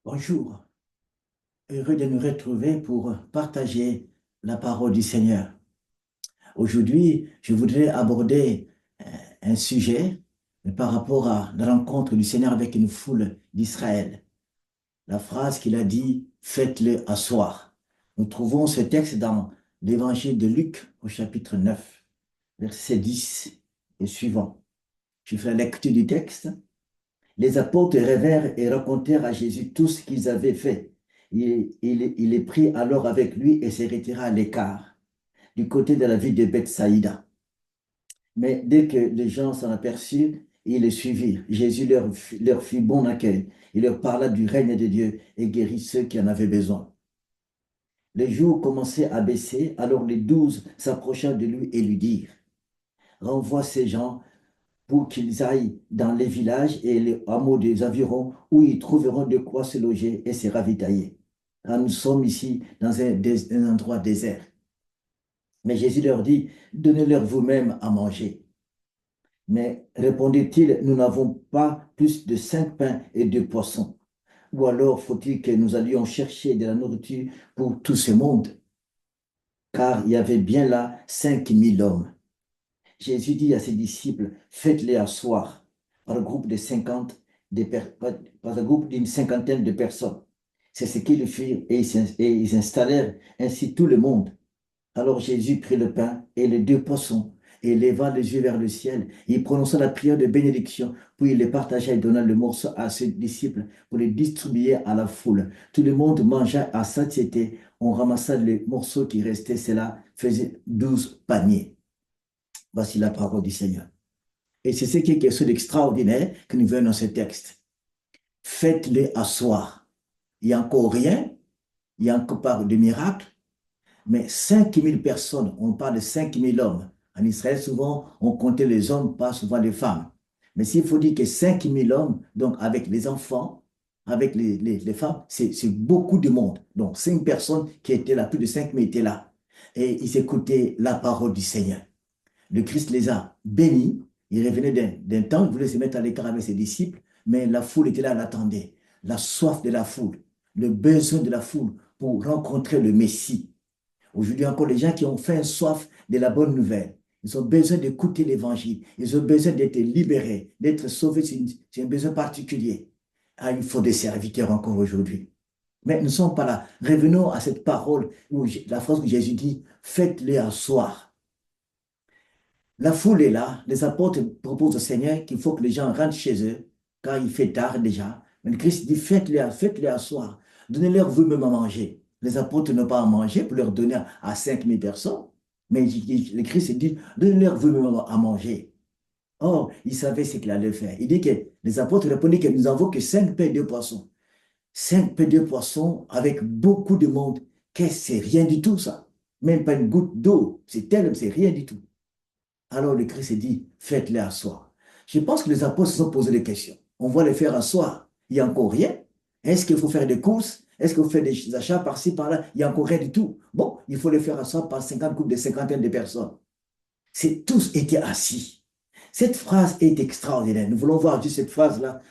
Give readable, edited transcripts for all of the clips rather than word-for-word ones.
Bonjour, heureux de nous retrouver pour partager la parole du Seigneur. Aujourd'hui, je voudrais aborder un sujet par rapport à la rencontre du Seigneur avec une foule d'Israël. La phrase qu'il a dit, faites-le asseoir. Nous trouvons ce texte dans l'évangile de Luc au chapitre 9, verset 10 et suivant. Je fais la lecture du texte. Les apôtres rêvèrent et racontèrent à Jésus tout ce qu'ils avaient fait. Il les prit alors avec lui et se retira à l'écart, du côté de la ville de Bethsaïda. Mais dès que les gens s'en aperçurent, ils le suivirent. Jésus leur fit bon accueil. Il leur parla du règne de Dieu et guérit ceux qui en avaient besoin. Les jours commençaient à baisser, alors les 12 s'approchèrent de lui et lui dirent, renvoie ces gens pour qu'ils aillent dans les villages et les hameaux des environs où ils trouveront de quoi se loger et se ravitailler. Car nous sommes ici dans un endroit désert. Mais Jésus leur dit, donnez-leur vous-même à manger. Mais répondit-il, nous n'avons pas plus de 5 pains et 2 poissons. Ou alors faut-il que nous allions chercher de la nourriture pour tout ce monde? Car il y avait bien là 5 000 hommes. Jésus dit à ses disciples, faites-les asseoir par un groupe de 50, par un groupe d'une cinquantaine de personnes. C'est ce qu'ils firent et ils installèrent ainsi tout le monde. Alors Jésus prit le pain et les 2 poissons et leva les yeux vers le ciel. Il prononça la prière de bénédiction, puis il les partagea et donna le morceau à ses disciples pour les distribuer à la foule. Tout le monde mangea à satiété. On ramassa les morceaux qui restaient, cela faisait 12 paniers. Voici la parole du Seigneur. Et c'est ce qui est quelque chose d'extraordinaire que nous voyons dans ce texte. Faites-les asseoir. Il n'y a encore rien, il y a encore pas de miracle, mais 5 000 personnes, on parle de 5 000 hommes. En Israël, souvent, on comptait les hommes, pas souvent les femmes. Mais s'il faut dire que 5 000 hommes, donc avec les enfants, avec les femmes, c'est beaucoup de monde. Donc 5 personnes qui étaient là, plus de 5 000 étaient là. Et ils écoutaient la parole du Seigneur. Le Christ les a bénis. Il revenait d'un temps, il voulait se mettre à l'écart avec ses disciples, mais la foule était là, elle attendait. La soif de la foule, le besoin de la foule pour rencontrer le Messie. Aujourd'hui encore, les gens qui ont faim, soif de la bonne nouvelle, ils ont besoin d'écouter l'évangile, ils ont besoin d'être libérés, d'être sauvés, c'est un besoin particulier. Ah, il faut des serviteurs encore aujourd'hui. Mais nous ne sommes pas là. Revenons à cette parole, la phrase où Jésus dit, faites-les asseoir. La foule est là. Les apôtres proposent au Seigneur qu'il faut que les gens rentrent chez eux, car il fait tard déjà. Mais le Christ dit, faites-les asseoir. Donnez-leur vous-même à manger. Les apôtres n'ont pas à manger pour leur donner à 5 000 personnes. Mais le Christ dit, donnez-leur vous-même à manger. Or, il savait ce qu'il allait faire. Il dit que les apôtres répondaient que nous n'avons que 5 pains et 2 poissons. 5 pains et 2 poissons avec beaucoup de monde. Qu'est-ce que c'est rien du tout, ça? Même pas une goutte d'eau. C'est rien du tout. Alors le Christ dit, faites-les asseoir. Je pense que les apôtres se sont posé des questions. On va les faire asseoir. Il n'y a encore rien. Est-ce qu'il faut faire des courses? Est-ce qu'il faut faire des achats par-ci, par-là? Il n'y a encore rien du tout. Bon, il faut les faire asseoir par 50 groupes de cinquantaine de personnes. C'est tous étaient assis. Cette phrase est extraordinaire. Nous voulons voir juste cette phrase-là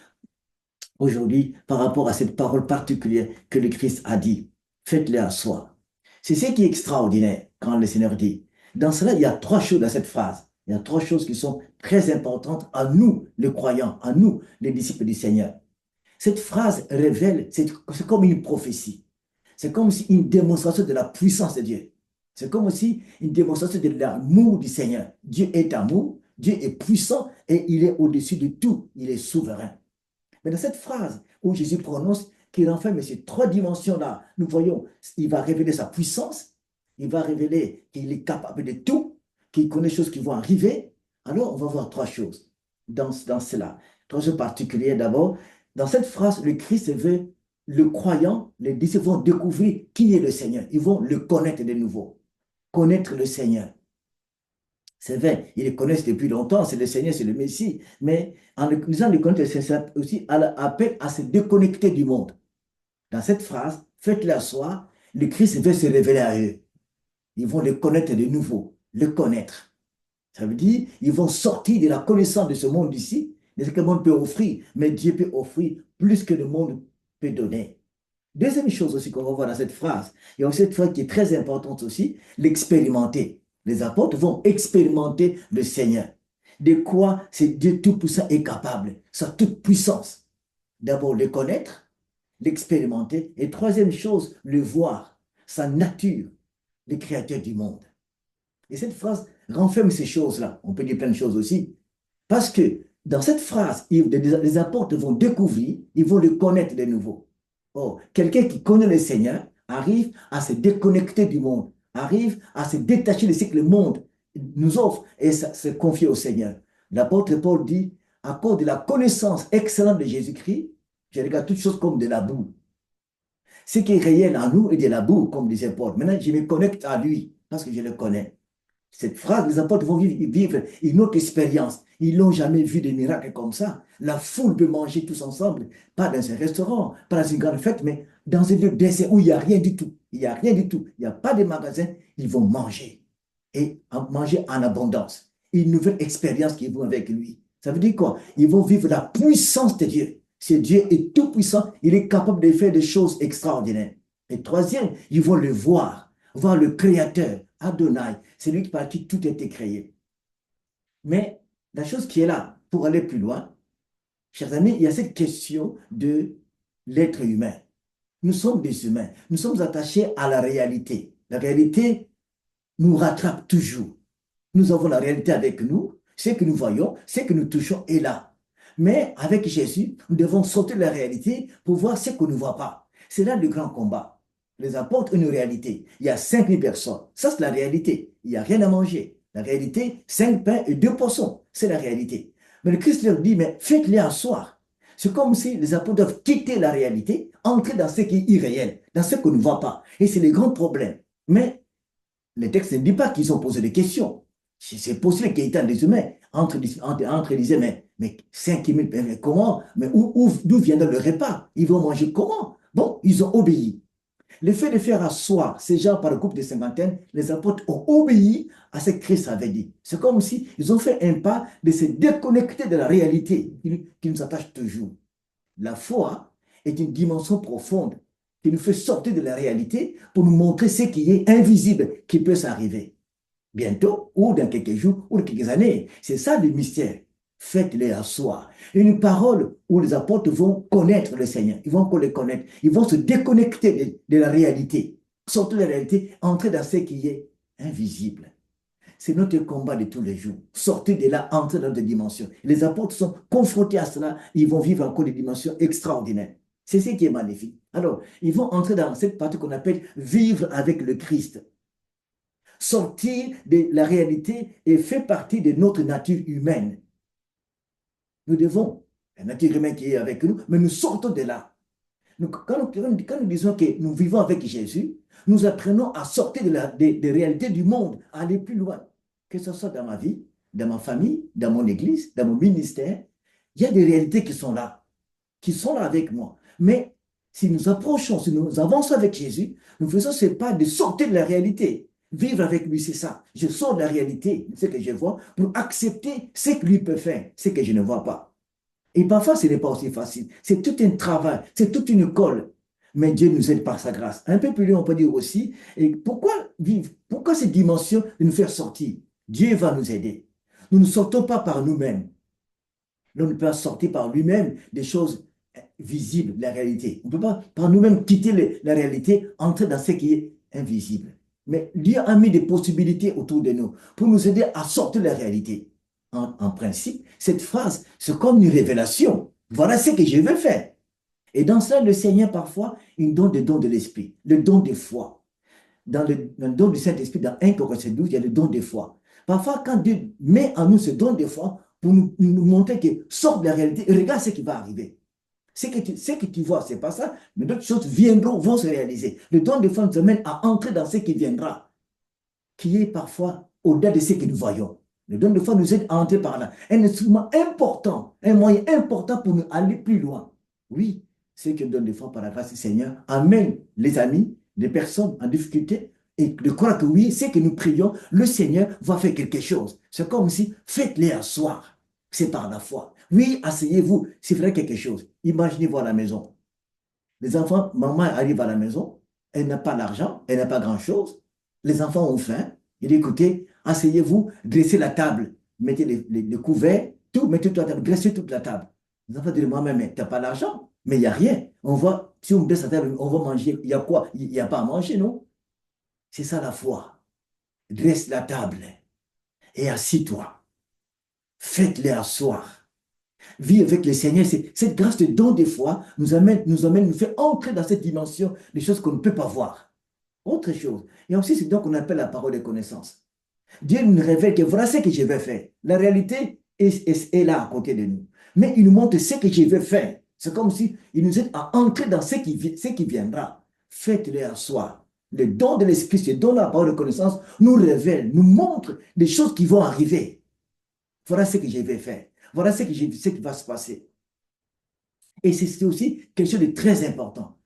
aujourd'hui par rapport à cette parole particulière que le Christ a dit. Faites-les asseoir. C'est ce qui est extraordinaire quand le Seigneur dit. Dans cela, il y a 3 choses dans cette phrase. Il y a 3 choses qui sont très importantes à nous, les croyants, à nous, les disciples du Seigneur. Cette phrase révèle, c'est comme une prophétie. C'est comme si une démonstration de la puissance de Dieu. C'est comme aussi une démonstration de l'amour du Seigneur. Dieu est amour, Dieu est puissant et il est au-dessus de tout. Il est souverain. Mais dans cette phrase où Jésus prononce qu'il renferme ces 3 dimensions-là, nous voyons, il va révéler sa puissance, il va révéler qu'il est capable de tout, qu'il connaît les choses qui vont arriver. Alors, on va voir 3 choses dans cela. 3 choses particulières d'abord. Dans cette phrase, le Christ veut, le croyant, les disciples vont découvrir qui est le Seigneur. Ils vont le connaître de nouveau. Connaître le Seigneur. C'est vrai, ils le connaissent depuis longtemps, c'est le Seigneur, c'est le Messie. Mais en le disant le connaître, c'est aussi appel à se déconnecter du monde. Dans cette phrase, faites-le asseoir, le Christ veut se révéler à eux. Ils vont le connaître de nouveau, le connaître. Ça veut dire, ils vont sortir de la connaissance de ce monde ici, de ce que le monde peut offrir, mais Dieu peut offrir plus que le monde peut donner. Deuxième chose aussi qu'on va voir dans cette phrase, il y a aussi cette phrase qui est très importante aussi, l'expérimenter. Les apôtres vont expérimenter le Seigneur. De quoi c'est Dieu Tout-Puissant est capable, sa toute puissance. D'abord, le connaître, l'expérimenter, et troisième chose, le voir, sa nature, le créateur du monde. Et cette phrase renferme ces choses-là. On peut dire plein de choses aussi. Parce que dans cette phrase, les apôtres vont découvrir, ils vont le connaître de nouveau. Or, quelqu'un qui connaît le Seigneur arrive à se déconnecter du monde, arrive à se détacher de ce que le monde nous offre et se confier au Seigneur. L'apôtre Paul dit, à cause de la connaissance excellente de Jésus-Christ, je regarde toutes choses comme de la boue. Ce qui est réel en nous est de la boue, comme disait Paul. Maintenant, je me connecte à lui parce que je le connais. Cette phrase, les apôtres vont vivre une autre expérience. Ils n'ont jamais vu de miracle comme ça. La foule peut manger tous ensemble, pas dans un restaurant, pas dans une grande fête, mais dans un lieu désert où il n'y a rien du tout. Il n'y a rien du tout. Il n'y a pas de magasin. Ils vont manger et manger en abondance. Une nouvelle expérience qu'ils vont avec lui. Ça veut dire quoi? Ils vont vivre la puissance de Dieu. Ce Dieu est tout puissant. Il est capable de faire des choses extraordinaires. Et troisième, ils vont le voir le Créateur, Adonai, c'est lui par qui tout a été créé. Mais la chose qui est là, pour aller plus loin, chers amis, il y a cette question de l'être humain. Nous sommes des humains, nous sommes attachés à la réalité. La réalité nous rattrape toujours. Nous avons la réalité avec nous, ce que nous voyons, ce que nous touchons est là. Mais avec Jésus, nous devons sortir de la réalité pour voir ce qu'on ne voit pas. C'est là le grand combat. Les apportent une réalité. Il y a 5000 personnes. Ça, c'est la réalité. Il n'y a rien à manger. La réalité, 5 pains et 2 poissons. C'est la réalité. Mais le Christ leur dit, mais faites-les asseoir. C'est comme si les apôtres doivent quitter la réalité, entrer dans ce qui est irréel, dans ce qu'on ne voit pas. Et c'est le grand problème. Mais le texte ne dit pas qu'ils ont posé des questions. C'est possible qu'il y ait des humains entre les humains. Mais 5000, mais comment? Mais d'où viendra le repas? Ils vont manger comment? Bon, ils ont obéi. Le fait de faire asseoir ces gens par le groupe de cinquantaine, les apôtres ont obéi à ce que Christ avait dit. C'est comme si ils ont fait un pas de se déconnecter de la réalité qui nous attache toujours. La foi est une dimension profonde qui nous fait sortir de la réalité pour nous montrer ce qui est invisible qui peut s'arriver bientôt ou dans quelques jours ou dans quelques années. C'est ça le mystère. Faites-les asseoir. Une parole où les apôtres vont connaître le Seigneur. Ils vont le connaître. Ils vont se déconnecter de la réalité. Sortir de la réalité, entrer dans ce qui est invisible. C'est notre combat de tous les jours. Sortir de là, entrer dans des dimensions. Les apôtres sont confrontés à cela. Ils vont vivre encore des dimensions extraordinaires. C'est ce qui est magnifique. Alors, ils vont entrer dans cette partie qu'on appelle vivre avec le Christ. Sortir de la réalité et fait partie de notre nature humaine. Nous devons, la nature humaine qui est avec nous, mais nous sortons de là. Quand nous disons que nous vivons avec Jésus, nous apprenons à sortir des réalités du monde, à aller plus loin. Que ce soit dans ma vie, dans ma famille, dans mon église, dans mon ministère, il y a des réalités qui sont là avec moi. Mais si nous approchons, si nous avançons avec Jésus, nous faisons ce pas de sortir de la réalité. Vivre avec lui, c'est ça. Je sors de la réalité, ce que je vois, pour accepter ce que lui peut faire, ce que je ne vois pas. Et parfois, ce n'est pas aussi facile. C'est tout un travail, c'est toute une école. Mais Dieu nous aide par sa grâce. Un peu plus loin, on peut dire aussi, et pourquoi vivre? Pourquoi cette dimension de nous faire sortir? Dieu va nous aider. Nous ne sortons pas par nous-mêmes. On ne peut pas sortir par lui-même des choses visibles, la réalité. On ne peut pas par nous-mêmes quitter la réalité, entrer dans ce qui est invisible. Mais Dieu a mis des possibilités autour de nous pour nous aider à sortir de la réalité. En principe, cette phrase, c'est comme une révélation. Voilà ce que je veux faire. Et dans cela, le Seigneur, parfois, il donne des dons de l'Esprit, le don de foi. Dans le don du Saint-Esprit, dans 1 Corinthiens 12, il y a le don de foi. Parfois, quand Dieu met en nous ce don de foi, pour nous montrer que sort de la réalité, et regarde ce qui va arriver. Ce que tu vois, ce n'est pas ça, mais d'autres choses viendront, vont se réaliser. Le don de foi nous amène à entrer dans ce qui viendra, qui est parfois au-delà de ce que nous voyons. Le don de foi nous aide à entrer par là. Un instrument important, un moyen important pour nous aller plus loin. Oui, ce que le don de foi par la grâce du Seigneur amène les amis, les personnes en difficulté, et de croire que oui, ce que nous prions, le Seigneur va faire quelque chose. C'est comme si, faites-les asseoir. C'est par la foi. Oui, asseyez-vous, s'il ferait quelque chose. Imaginez-vous à la maison. Les enfants, maman arrive à la maison, elle n'a pas l'argent, elle n'a pas grand-chose. Les enfants ont faim. Il dit, écoutez, asseyez-vous, dressez la table, mettez les couverts, tout, mettez toute la table, dressez toute la table. Les enfants disent, moi-même, mais tu n'as pas l'argent, mais il n'y a rien. On voit, si on dresse la table, on va manger. Il y a quoi? Il n'y a pas à manger, non? C'est ça la foi. Dresse la table et assis-toi. Faites-les asseoir. Vivre avec le Seigneur, cette grâce de don des fois nous fait entrer dans cette dimension des choses qu'on ne peut pas voir. Autre chose. Et aussi, c'est donc qu'on appelle la parole de connaissance. Dieu nous révèle que voilà ce que je vais faire. La réalité est là à côté de nous. Mais il nous montre ce que je vais faire. C'est comme si il nous aide à entrer dans ce qui viendra. Faites-le asseoir. Le don de l'Esprit, ce don de la parole de connaissance, nous révèle, nous montre des choses qui vont arriver. Voilà ce que je vais faire. Voilà ce qui va se passer. Et c'est aussi quelque chose de très important.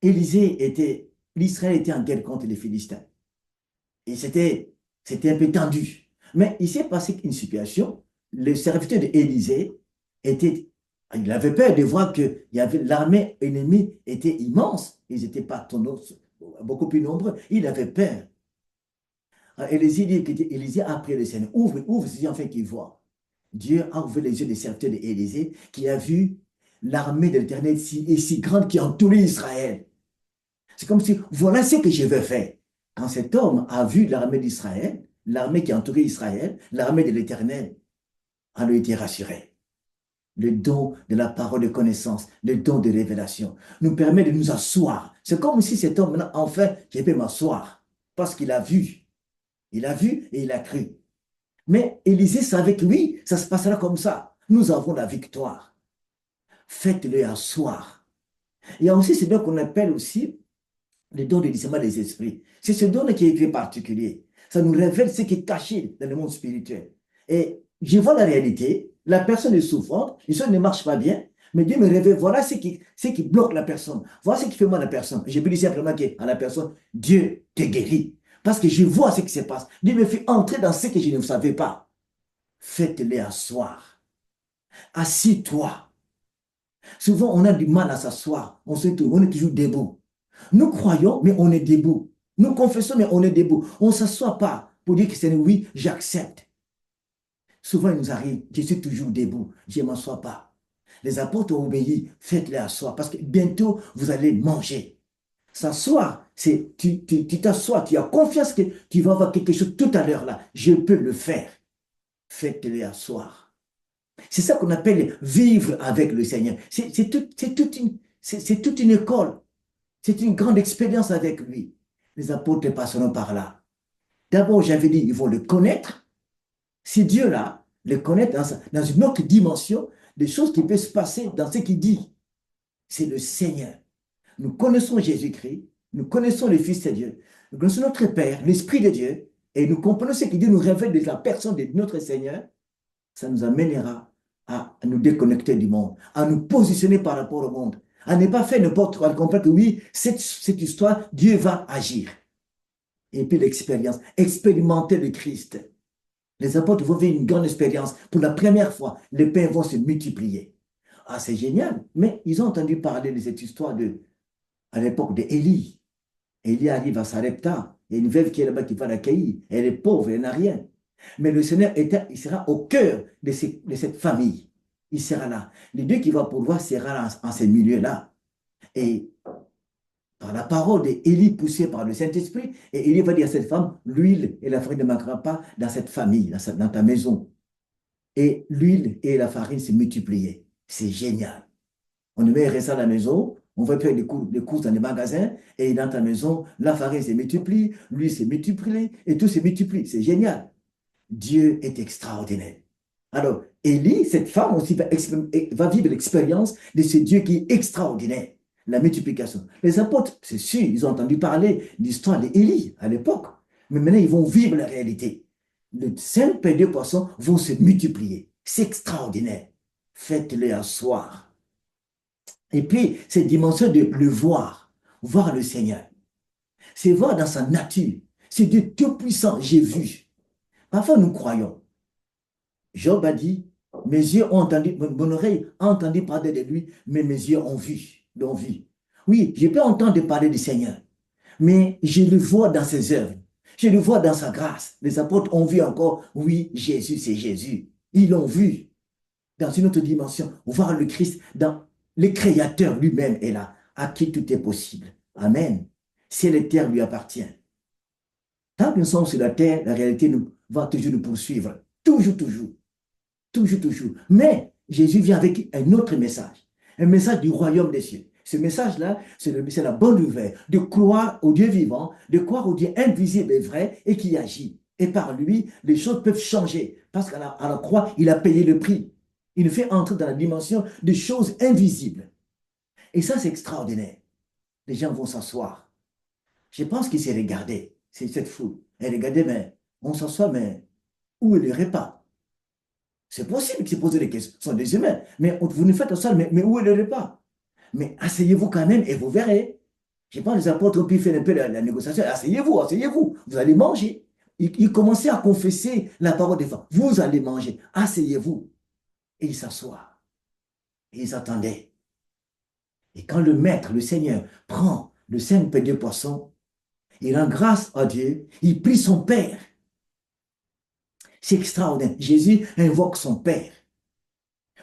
L'Israël était en guerre contre les Philistins. Et c'était un peu tendu. Mais il s'est passé une situation. Le serviteur d'Élysée il avait peur de voir que l'armée ennemie était immense. Ils n'étaient pas beaucoup plus nombreux. Il avait peur. Élisée a prié le Seigneur. Ouvre ses yeux afin qu'il voit. Dieu a ouvert les yeux des serviteurs d'Élysée qui a vu l'armée de l'Éternel si grande qui entourait Israël. C'est comme si, voilà ce que je vais faire. Quand cet homme a vu l'armée d'Israël, l'armée qui entourait Israël, l'armée de l'Éternel, on a été rassuré. Le don de la parole de connaissance, le don de révélation, nous permet de nous asseoir. C'est comme si cet homme, maintenant, enfin, je peux m'asseoir. Parce qu'il a vu. Il a vu et il a cru. Mais Élisée savait que oui, ça se passera comme ça. Nous avons la victoire. Faites-le asseoir. Il y a aussi ce don qu'on appelle aussi le don de discernement des esprits. C'est ce don qui est très particulier. Ça nous révèle ce qui est caché dans le monde spirituel. Et je vois la réalité, la personne est souffrante, les choses ne marchent pas bien, mais Dieu me révèle, voilà ce qui bloque la personne, voilà ce qui fait mal à la personne. Je peux dire simplement à la personne, Dieu te guérit. Parce que je vois ce qui se passe. Dieu me fait entrer dans ce que je ne savais pas. Faites-les asseoir. Assis-toi. Souvent, on a du mal à s'asseoir. On est toujours debout. Nous croyons, mais on est debout. Nous confessons, mais on est debout. On ne s'assoit pas pour dire que c'est oui, j'accepte. Souvent, il nous arrive, je suis toujours debout, je ne m'assois pas. Les apôtres ont obéi, faites-les asseoir, parce que bientôt, vous allez manger. S'asseoir, c'est tu t'assois, tu as confiance que tu vas avoir quelque chose tout à l'heure là. Je peux le faire. Faites-les asseoir. C'est ça qu'on appelle vivre avec le Seigneur. C'est toute une école. C'est une grande expérience avec lui. Les apôtres passeront par là. D'abord, j'avais dit, ils vont le connaître. C'est Dieu-là, le connaître dans une autre dimension, des choses qui peuvent se passer dans ce qu'il dit. C'est le Seigneur. Nous connaissons Jésus-Christ, nous connaissons le Fils de Dieu, nous connaissons notre Père, l'Esprit de Dieu, et nous comprenons ce que Dieu nous révèle de la personne de notre Seigneur. Ça nous amènera à nous déconnecter du monde, à nous positionner par rapport au monde, à ne pas faire n'importe quoi, à comprendre que oui, cette histoire, Dieu va agir. Et puis l'expérience, expérimenter le Christ. Les apôtres vont vivre une grande expérience. Pour la première fois, les pains vont se multiplier. Ah, c'est génial. Mais ils ont entendu parler de cette histoire à l'époque d'Élie. Élie arrive à Sarepta. Il y a une veuve qui est là-bas qui va l'accueillir. Elle est pauvre, elle n'a rien. Mais le Seigneur, il sera au cœur de cette famille. Il sera là. Le Dieu qui va pourvoir sera là, en ces milieux-là. Et par la parole d'Élie poussée par le Saint-Esprit, et Élie va dire à cette femme, l'huile et la farine ne manqueront pas dans cette famille, dans ta maison. Et l'huile et la farine se multipliaient. C'est génial. On devait rester à la maison, on va faire des courses dans les magasins, et dans ta maison, la farine se multiplie, l'huile se multiplie, et tout se multiplie. C'est génial. Dieu est extraordinaire. Alors, Élie, cette femme aussi, va vivre l'expérience de ce Dieu qui est extraordinaire. La multiplication. Les apôtres, c'est sûr, ils ont entendu parler de l'histoire d'Élie à l'époque, mais maintenant ils vont vivre la réalité. Les 5 pains de poissons vont se multiplier. C'est extraordinaire. Faites-le asseoir. Et puis, cette dimension de le voir le Seigneur. C'est voir dans sa nature. C'est Dieu tout-puissant, j'ai vu. Parfois, nous croyons. Job a dit, mes yeux ont entendu, mon oreille a entendu parler de lui, mais mes yeux ont vu, l'ont vu. Oui, je peux entendre parler du Seigneur, mais je le vois dans ses œuvres. Je le vois dans sa grâce. Les apôtres ont vu encore, oui, Jésus, c'est Jésus. Ils l'ont vu dans une autre dimension, voir le Christ dans le Créateur lui-même est là, à qui tout est possible. Amen. Ciel et terre lui appartient. Tant que nous sommes sur la terre, la réalité va toujours nous poursuivre. Toujours, toujours. Toujours, toujours. Mais Jésus vient avec un autre message. Un message du royaume des cieux. Ce message-là, c'est la bonne nouvelle de croire au Dieu vivant, de croire au Dieu invisible et vrai et qui agit. Et par lui, les choses peuvent changer. Parce qu'à la croix, il a payé le prix. Il nous fait entrer dans la dimension des choses invisibles. Et ça, c'est extraordinaire. Les gens vont s'asseoir. Je pense qu'il s'est regardé, c'est cette foule. Elle regardait, mais on s'assoit, mais où est le repas? C'est possible qu'ils se posent des questions. Ce sont des humains. Mais vous nous faites asseoir, mais où est le repas? Mais asseyez-vous quand même et vous verrez. Je pense que les apôtres ont pu faire un peu la négociation. Asseyez-vous, asseyez-vous. Vous allez manger. Ils commençaient à confesser la parole des femmes. Vous allez manger. Asseyez-vous. Et ils s'assoient. Et ils attendaient. Et quand le maître, le Seigneur, prend le 5 pains de poisson, il rend grâce à Dieu, il prie son Père. C'est extraordinaire. Jésus invoque son Père.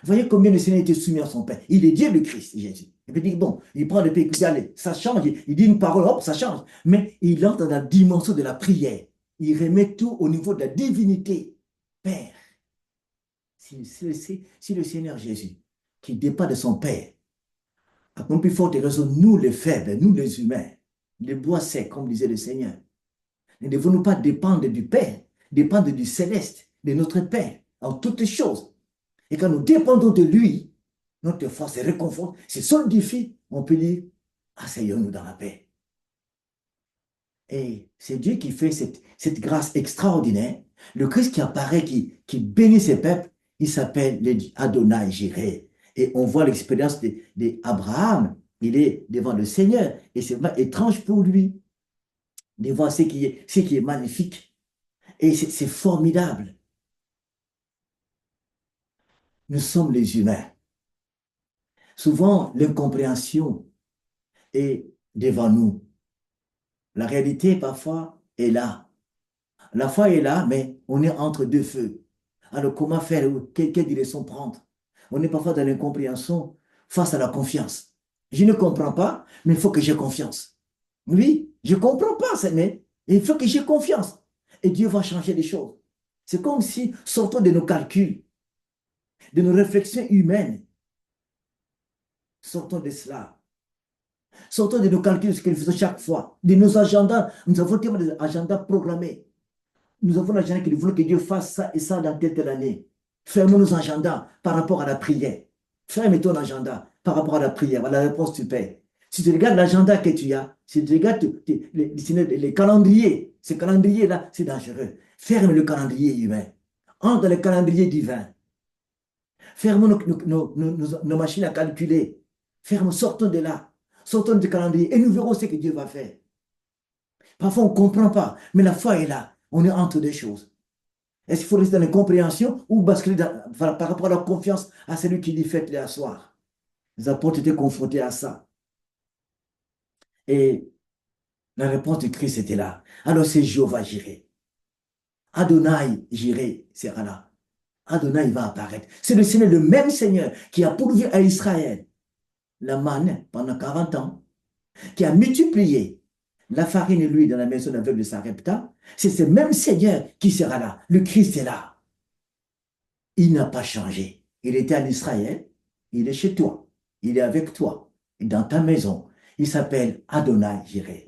Vous voyez combien le Seigneur était soumis à son Père. Il est Dieu le Christ, Jésus. Et puis il dit, bon, il prend le Père, il dit, allez, ça change. Il dit une parole, hop, ça change. Mais il entre dans la dimension de la prière. Il remet tout au niveau de la divinité. Père, si le Seigneur Jésus, qui dépend de son Père, à mon plus forte raison, nous les faibles, nous les humains, les bois secs, comme disait le Seigneur, ne devons-nous pas dépendre du Père, dépendre du céleste, de notre Père, en toutes choses. Et quand nous dépendons de lui, notre force est réconfortée, c'est solidifie, on peut dire, asseyons-nous dans la paix. Et c'est Dieu qui fait cette grâce extraordinaire. Le Christ qui apparaît, qui bénit ses peuples, il s'appelle Adonai Jireh. Et on voit l'expérience d'Abraham. Il est devant le Seigneur. Et c'est vraiment étrange pour lui de voir ce qui est magnifique. Et c'est formidable. Nous sommes les humains. Souvent, l'incompréhension est devant nous. La réalité, parfois, est là. La foi est là, mais on est entre deux feux. Alors, comment faire? Quelle direction prendre? On est parfois dans l'incompréhension face à la confiance. Je ne comprends pas, mais il faut que j'ai confiance. Oui, je ne comprends pas, mais il faut que j'ai confiance. Et Dieu va changer les choses. C'est comme si, sortons de nos calculs, de nos réflexions humaines, sortons de cela. Sortons de nos calculs, ce que nous faisons chaque fois, de nos agendas. Nous avons tellement d'agendas programmés. Nous avons l'agenda qui veut que Dieu fasse ça et ça dans telle année. Fermons nos agendas par rapport à la prière. Ferme ton agenda par rapport à la prière, à la réponse que tu paies. Si tu regardes l'agenda que tu as, si tu regardes les calendriers, ce calendrier-là, c'est dangereux. Ferme le calendrier humain. Entre dans le calendrier divin. Fermons nos machines à calculer. Sortons de là. Sortons du calendrier et nous verrons ce que Dieu va faire. Parfois, on ne comprend pas, mais la foi est là. On est entre deux choses. Est-ce qu'il faut rester dans l'incompréhension ou basculer par rapport à la confiance à celui qui dit faites-les asseoir? Les apôtres étaient confrontés à ça. Et la réponse de Christ était là. Alors c'est Jéhovah Jireh. Adonai Jireh sera là. Adonai va apparaître. C'est le Seigneur, le même Seigneur qui a pourvu à Israël la manne pendant 40 ans, qui a multiplié la farine et l'huile dans la maison d'aveugle de Sarepta. C'est ce même Seigneur qui sera là. Le Christ est là. Il n'a pas changé. Il était en Israël, il est chez toi, il est avec toi, dans ta maison. Il s'appelle Adonai Jireh.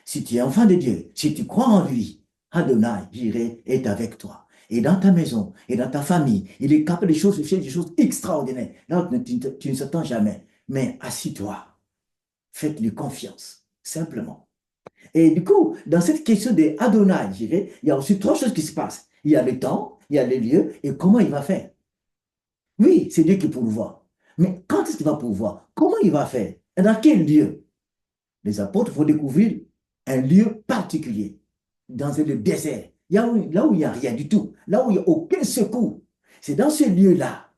Si tu es enfant de Dieu, si tu crois en lui, Adonai Jireh est avec toi. Et dans ta maison, et dans ta famille, il est capable de faire des choses extraordinaires. Là, tu ne s'attends jamais. Mais assis-toi, faites-lui confiance, simplement. Et du coup, dans cette question de Adonai Jireh, il y a aussi trois choses qui se passent. Il y a le temps, il y a les lieux, et comment il va faire. Oui, c'est Dieu qui pourvoit. Mais quand est-ce qu'il va pourvoir? Comment il va faire? Et dans quel lieu? Les apôtres vont découvrir un lieu particulier, dans le désert, là où il n'y a rien du tout, là où il n'y a aucun secours. C'est dans ce lieu-là,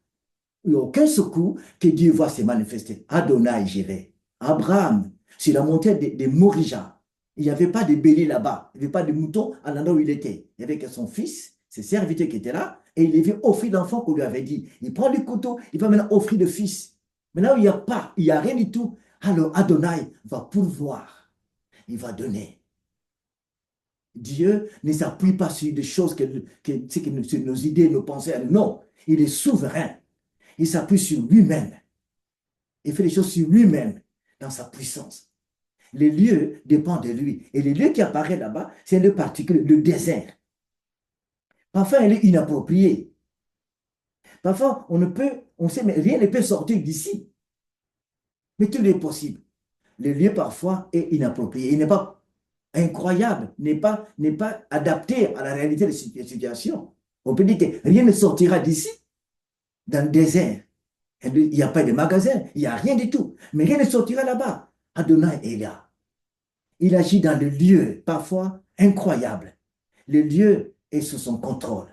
où il n'y a aucun secours, que Dieu va se manifester. Adonai Jireh. Abraham, sur la montagne de Morija, il n'y avait pas de bélier là-bas, il n'y avait pas de mouton à l'endroit où il était. Il n'y avait que son fils, ses serviteurs qui étaient là, et il avait offert l'enfant qu'on lui avait dit. Il prend le couteau, il va maintenant offrir le fils. Mais là où il n'y a pas, il n'y a rien du tout, alors Adonai va pourvoir, il va donner. Dieu ne s'appuie pas sur des choses sur nos idées, nos pensées. Non, il est souverain. Il s'appuie sur lui-même. Il fait les choses sur lui-même, dans sa puissance. Les lieux dépendent de lui. Et les lieux qui apparaissent là-bas, c'est le particulier, le désert. Parfois, il est inapproprié. Parfois, on sait, mais rien ne peut sortir d'ici. Mais tout est possible. Le lieu, parfois, est inapproprié. Il n'est pas incroyable, n'est pas adapté à la réalité des situations. On peut dire que rien ne sortira d'ici, dans le désert. Il n'y a pas de magasin, il n'y a rien du tout. Mais rien ne sortira là-bas. Adonai est là. Il agit dans le lieu, parfois incroyable. Le lieu est sous son contrôle.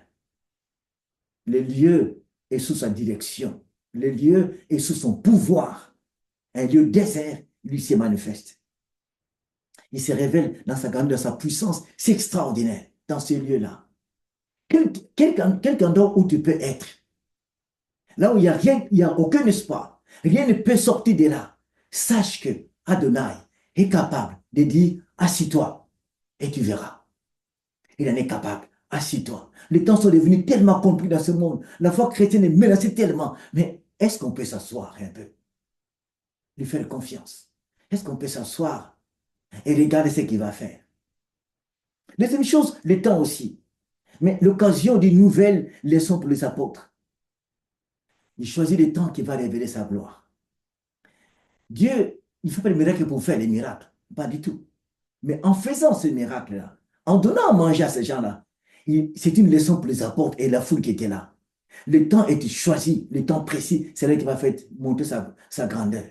Le lieu est sous sa direction. Le lieu est sous son pouvoir. Un lieu désert, lui se manifeste. Il se révèle dans sa grandeur, dans sa puissance. C'est extraordinaire dans ce lieu-là. Quel endroit où tu peux être. Là où il n'y a rien, il n'y a aucun espoir. Rien ne peut sortir de là. Sache que Adonai est capable de dire, assis-toi et tu verras. Il en est capable. Assis-toi. Les temps sont devenus tellement compliqués dans ce monde. La foi chrétienne est menacée tellement. Mais est-ce qu'on peut s'asseoir un peu? Lui faire confiance. Est-ce qu'on peut s'asseoir et regarder ce qu'il va faire? Deuxième chose, le temps aussi. Mais l'occasion d'une nouvelle leçon pour les apôtres. Il choisit le temps qui va révéler sa gloire. Dieu, il ne fait pas de miracle pour faire les miracles. Pas du tout. Mais en faisant ce miracle-là, en donnant à manger à ces gens-là, c'est une leçon pour les apôtres et la foule qui était là. Le temps est choisi, le temps précis, c'est là qui va faire monter sa grandeur.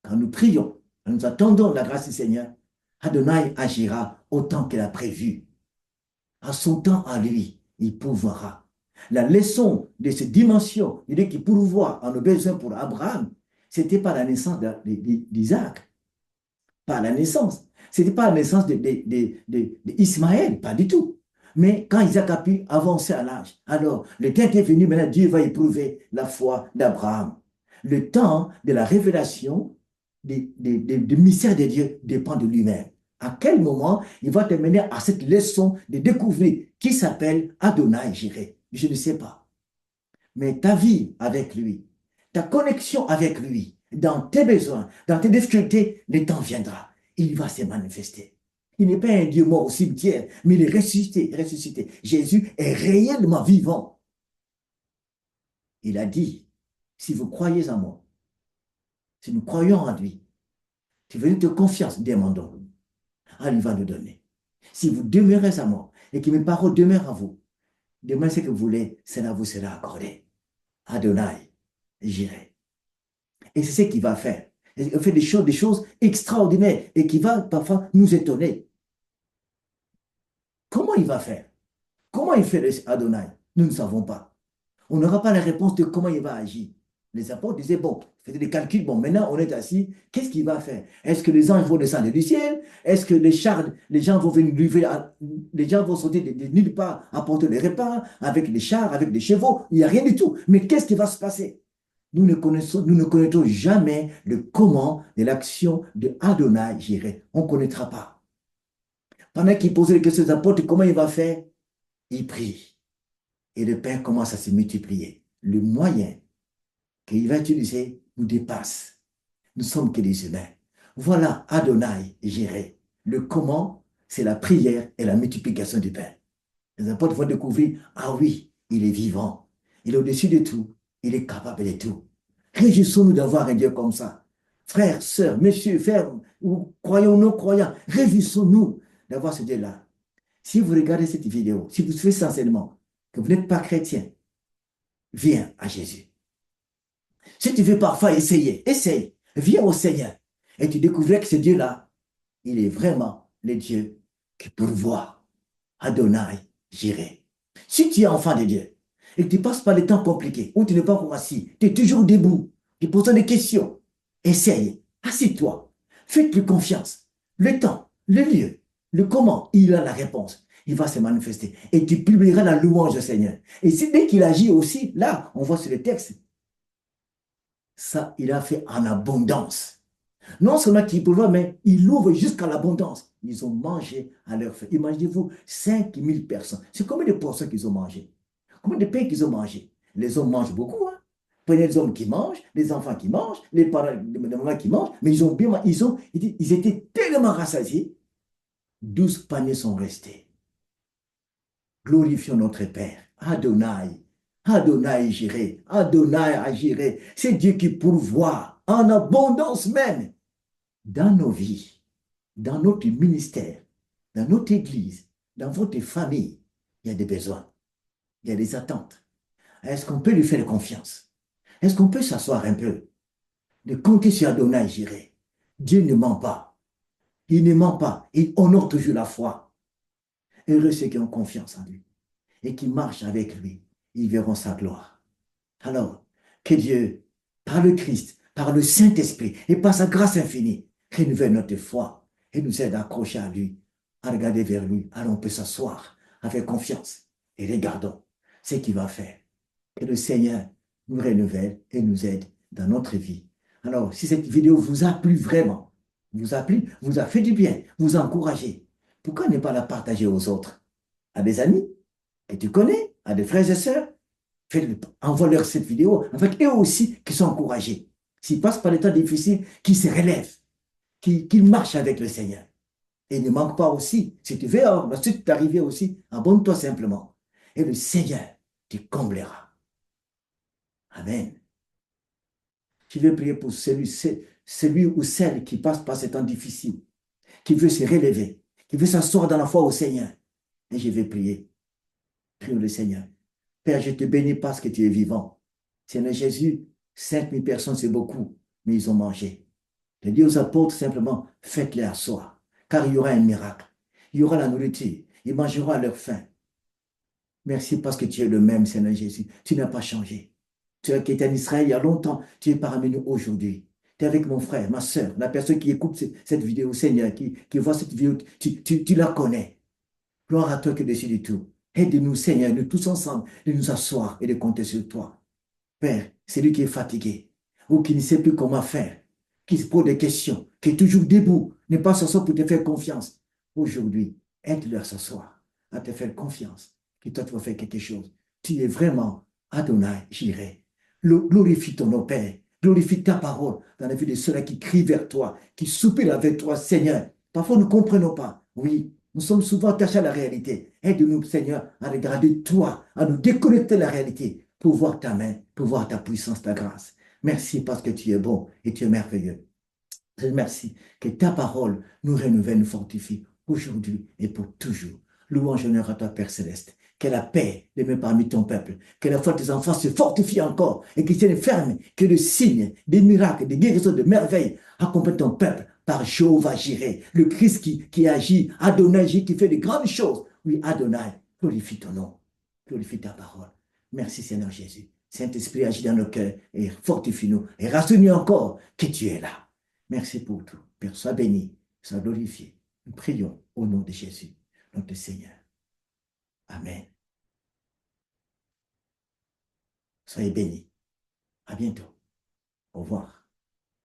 Quand nous prions, quand nous attendons la grâce du Seigneur, Adonai agira autant qu'il a prévu. À son temps, à lui, il pourvoira. La leçon de cette dimension, il dit qu'il pourvoit en nos besoins pour Abraham, ce n'était pas la naissance d'Isaac, pas la naissance. Ce n'était pas la naissance d'Ismaël, pas du tout. Mais quand Isaac a pu avancer à l'âge, alors le temps est venu, maintenant Dieu va éprouver la foi d'Abraham. Le temps de la révélation du mystère de Dieu dépend de lui-même. À quel moment il va te mener à cette leçon de découvrir qui s'appelle Adonai Jireh? Je ne sais pas. Mais ta vie avec lui, ta connexion avec lui, dans tes besoins, dans tes difficultés, le temps viendra. Il va se manifester. Il n'est pas un Dieu mort au cimetière, mais il est ressuscité, ressuscité. Jésus est réellement vivant. Il a dit, si vous croyez en moi, si nous croyons en lui, si vous avez de confiance, demandons. Il va nous donner. Si vous demeurez en moi et que mes paroles demeurent en vous, demandez ce que vous voulez, cela vous sera accordé. Adonai, j'irai. Et c'est ce qu'il va faire. Il fait des choses extraordinaires et qui va parfois nous étonner. Comment il va faire? Comment il fait Adonai? Nous ne savons pas. On n'aura pas la réponse de comment il va agir. Les apôtres disaient, bon, faites des calculs, bon, maintenant on est assis, qu'est-ce qu'il va faire? Est-ce que les anges vont descendre du ciel? Est-ce que les gens vont venir les gens vont sauter de nulle part, apporter les repas, avec les chars, avec des chevaux? Il n'y a rien du tout. Mais qu'est-ce qui va se passer? Nous ne connaîtrons jamais le comment de l'action de Adonai Jireh. On ne connaîtra pas. Pendant qu'il posait les questions aux apôtres, comment il va faire? Il prie. Et le Père commence à se multiplier. Le moyen qu'il va utiliser nous dépasse. Nous sommes que des humains. Voilà Adonai Jireh. Le comment, c'est la prière et la multiplication du pain. Les apôtres vont découvrir, ah oui, il est vivant. Il est au-dessus de tout. Il est capable de tout. Réjouissons-nous d'avoir un Dieu comme ça. Frères, sœurs, messieurs, frères, ou croyants ou non croyants, réjouissons-nous d'avoir ce Dieu-là. Si vous regardez cette vidéo, si vous faites sincèrement que vous n'êtes pas chrétien, viens à Jésus. Si tu veux parfois essayer, essaye. Viens au Seigneur. Et tu découvriras que ce Dieu-là, il est vraiment le Dieu qui pourvoit. Adonai, Jireh. Si tu es enfant de Dieu et que tu passes par des temps compliqués, où tu n'es pas encore assis, tu es toujours debout, tu poses des questions, essaye, assis-toi, Faites-lui confiance. Le temps, le lieu, le comment, il a la réponse. Il va se manifester. Et tu publieras la louange au Seigneur. Et si dès qu'il agit aussi, là, on voit sur le texte, ça, il a fait en abondance. Non seulement qu'il pourvoit, mais il ouvre jusqu'à l'abondance. Ils ont mangé à leur faim. Imaginez-vous, 5000 personnes. C'est combien de portions qu'ils ont mangé? Combien de pain qu'ils ont mangé? Les hommes mangent beaucoup, hein? Prenez les hommes qui mangent, les enfants qui mangent, les parents, les mamans qui mangent, mais ils ont bien, ils étaient tellement rassasiés. 12 paniers sont restés. Glorifions notre Père. Adonai. Adonai Jireh. Adonai agiré. C'est Dieu qui pourvoit en abondance même dans nos vies, dans notre ministère, dans notre église, dans votre famille. Il y a des besoins, il y a des attentes. Est-ce qu'on peut lui faire confiance? Est-ce qu'on peut s'asseoir un peu, de compter sur Adonai Jireh? Dieu ne ment pas. Il ne ment pas. Il honore toujours la foi. Heureux ceux qui ont confiance en lui et qui marchent avec lui. Ils verront sa gloire. Alors, que Dieu, par le Christ, par le Saint-Esprit et par sa grâce infinie, renouvelle notre foi et nous aide à accrocher à lui, à regarder vers lui. Alors on peut s'asseoir avec confiance et regardons ce qu'il va faire. Que le Seigneur nous renouvelle et nous aide dans notre vie. Alors, si cette vidéo vous a plu vraiment, vous a plu, vous a fait du bien, vous a encouragé, pourquoi ne pas la partager aux autres? À des amis que tu connais, à des frères et sœurs, envoie-leur cette vidéo, en fait, eux aussi qui sont encouragés. S'ils passent par des temps difficiles, qu'ils se relèvent, qu'ils marchent avec le Seigneur. Et ne manque pas aussi, si tu veux ensuite t'arriver aussi, abonne-toi simplement. Et le Seigneur te comblera. Amen. Je vais prier pour celui ou celle qui passe par ces temps difficiles, qui veut se relever, qui veut s'asseoir dans la foi au Seigneur. Et je vais prier. Prie le Seigneur. Père, je te bénis parce que tu es vivant. Seigneur Jésus, 5000 personnes, c'est beaucoup, mais ils ont mangé. Je dis aux apôtres simplement, faites-les asseoir, car il y aura un miracle. Il y aura la nourriture. Ils mangeront à leur faim. Merci parce que tu es le même, Seigneur Jésus. Tu n'as pas changé. Tu qui étais en Israël il y a longtemps, tu es parmi nous aujourd'hui. Tu es avec mon frère, ma soeur, la personne qui écoute cette vidéo, Seigneur, qui voit cette vidéo, tu la connais. Gloire à toi que dessus du tout. Aide-nous, Seigneur, nous tous ensemble, de nous asseoir et de compter sur toi. Père, celui qui est fatigué ou qui ne sait plus comment faire, qui se pose des questions, qui est toujours debout, n'est pas s'asseoir pour te faire confiance. Aujourd'hui, aide-le à s'asseoir, à te faire confiance, que toi, tu vas faire quelque chose. Tu es vraiment Adonai, j'irai. Glorifie ton nom, Père. Glorifie ta parole dans la vie de ceux-là qui crient vers toi, qui soupirent avec toi, Seigneur. Parfois, nous ne comprenons pas. Oui, nous sommes souvent attachés à la réalité. Aide-nous, Seigneur, à regarder toi, à nous déconnecter de la réalité pour voir ta main, pour voir ta puissance, ta grâce. Merci parce que tu es bon et tu es merveilleux. Merci que ta parole nous renouvelle, nous fortifie aujourd'hui et pour toujours. Louange et honneur à toi, Père Céleste. Que la paix demeure parmi ton peuple. Que la foi de tes enfants se fortifie encore et qu'ils tiennent ferme. Que des signes, des miracles, des guérisons, des merveilles accompagnent ton peuple par Jéhovah Jireh, le Christ qui agit, Adonai qui fait de grandes choses. Oui, Adonai, glorifie ton nom, glorifie ta parole. Merci Seigneur Jésus. Saint-Esprit agit dans nos cœurs et fortifie-nous et rassure-nous encore que tu es là. Merci pour tout. Père, sois béni, sois glorifié. Nous prions au nom de Jésus, notre Seigneur. Amen. Soyez bénis. À bientôt. Au revoir.